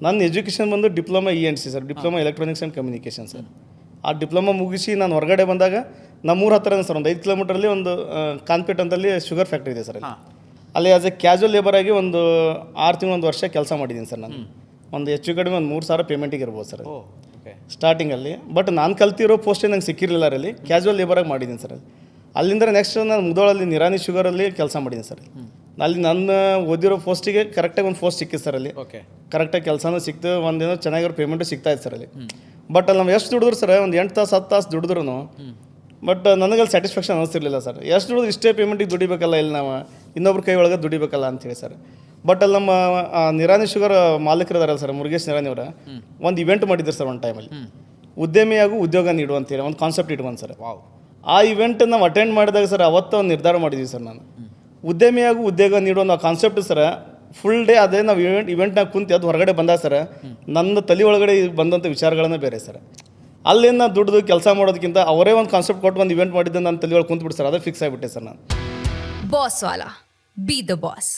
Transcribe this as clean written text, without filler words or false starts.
ನನ್ನ ಎಜುಕೇಷನ್ ಬಂದು diploma ENC sir, diploma electronics and communication sir. ಆ ಡಿಪ್ಲೊಮಾ ಮುಗಿಸಿ ನಾನು ಹೊರಗಡೆ ಬಂದಾಗ ನಮ್ಮೂರ ಹತ್ತಿರ ಸರ್ ಒಂದು 5 ಕಿಲೋಮೀಟ್ರಲ್ಲಿ ಒಂದು ಕಾನ್ಪೇಟ್ ಅಂತಲ್ಲಿ ಶುಗರ್ ಫ್ಯಾಕ್ಟ್ರಿ ಇದೆ ಸರ್. ಅಲ್ಲಿ ಆಸ್ ಎ ಕ್ಯಾಶುವಲ್ ಲೇಬರ್ ಆಗಿ ಒಂದು 6 ತಿಂಗಳು 1 ವರ್ಷ ಕೆಲಸ ಮಾಡಿದ್ದೀನಿ ಸರ್. ನಾನು ಒಂದು ಹೆಚ್ಚು ಕಡಿಮೆ ಒಂದು 3,000 ಪೇಮೆಂಟಿಗೆ ಇರ್ಬೋದು ಸರ್ ಸ್ಟಾರ್ಟಿಂಗಲ್ಲಿ. ಬಟ್ ನಾನು ಕಲ್ತಿರೋ ಪೋಸ್ಟೇ ನಂಗೆ ಸಿಕ್ಕಿರಲಿಲ್ಲ ಅಲ್ಲಿ, ಕ್ಯಾಶುವಲ್ ಲೇಬರಾಗಿ ಮಾಡಿದ್ದೀನಿ ಸರ್. ಅಲ್ಲಿಂದ ನೆಕ್ಸ್ಟ್ ನಾನು ಮುದೋಳಲ್ಲಿ ನಿರಾನಿ ಶುಗರಲ್ಲಿ ಕೆಲಸ ಮಾಡಿದ್ದೀನಿ ಸರ್. ಅಲ್ಲಿ ನನ್ನ ಓದಿರೋ ಪೋಸ್ಟಿಗೆ ಕರೆಕ್ಟಾಗಿ ಒಂದು ಪೋಸ್ಟ್ ಸಿಕ್ಕಿತ್ತು ಸರ್. ಅಲ್ಲಿ ಕರೆಕ್ಟಾಗಿ ಕೆಲಸನೂ ಸಿಕ್ತು, ಒಂದೇನೋ ಚೆನ್ನಾಗಿರೋ ಪೇಮೆಂಟು ಸಿಗ್ತಾಯಿತ್ತು ಸರ್ ಅಲ್ಲಿ. ಬಟ್ ಅಲ್ಲಿ ನಾವು ಎಷ್ಟು ದುಡಿದ್ರು ಸರ್, ಒಂದು 8 ತಾಸು 10 ತಾಸು ದುಡಿದ್ರು, ಬಟ್ ನನಗಲ್ಲಿ ಸ್ಯಾಟಿಸ್ಫ್ಯಾಕ್ಷನ್ ಅನ್ನಿಸ್ತಿರ್ಲಿಲ್ಲ ಸರ್. ಎಷ್ಟು ದುಡಿದ್ರು ಇಷ್ಟೇ ಪೇಮೆಂಟಿಗೆ ದುಡಿಬೇಕಲ್ಲ, ಇಲ್ಲಿ ನಾವು ಇನ್ನೊಬ್ರ ಕೈ ಒಳಗೆ ದುಡಿಬೇಕಲ್ಲ ಅಂಥೇಳಿ ಸರ್. ಬಟ್ ಅಲ್ಲಿ ನಮ್ಮ ನಿರಾನಿ ಶುಗರ್ ಮಾಲೀಕರು ಇದಾರಲ್ಲ ಸರ್, ಮುರುಗೇಶ್ ನಿರಾನಿ ಅವರ ಒಂದು ಇವೆಂಟ್ ಮಾಡಿದ್ರು ಸರ್ ಒಂದು ಟೈಮಲ್ಲಿ, ಉದ್ಯಮಿಯಾಗೂ ಉದ್ಯೋಗ ನೀಡು ಅಂತೇಳಿ ಒಂದು ಕಾನ್ಸೆಪ್ಟ್ ಇಟ್ಕೊಂಡು ಸರ್. ಆ ಇವೆಂಟ್ ನಾವು ಅಟೆಂಡ್ ಮಾಡಿದಾಗ ಸರ್ ಅವತ್ತು ಒಂದು ನಿರ್ಧಾರ ಮಾಡಿದ್ವಿ ಸರ್. ನಾನು ಉದ್ಯಮಿಯಾಗೂ ಉದ್ಯೋಗ ನೀಡುವ ನಾವು ಕಾನ್ಸೆಪ್ಟ್ ಸರ್, ಫುಲ್ ಡೇ ಅದೇ ನಾವು ಇವೆಂಟ್ನಾಗ ಕುಂತು ಅದು ಹೊರಗಡೆ ಬಂದಾಗ ಸರ್, ನನ್ನ ತಲೆ ಒಳಗಡೆ ಬಂದಂಥ ವಿಚಾರಗಳನ್ನೇ ಬೇರೆ ಸರ್. ಅಲ್ಲಿಂದ ದುಡ್ದು ಕೆಲಸ ಮಾಡೋದಕ್ಕಿಂತ ಅವರೇ ಒಂದು ಕಾನ್ಸೆಪ್ಟ್ ಕೊಟ್ಟು ಒಂದು ಇವೆಂಟ್ ಮಾಡಿದ್ದೆ ನನ್ನ ತಲೆ ಒಳಗೆ ಕುಂತ್ಬಿಟ್ಟು ಸರ್, ಅದೇ ಫಿಕ್ಸ್ ಆಗಿಬಿಟ್ಟೆ ಸರ್ ನಾನು. Boss Vala, B the boss.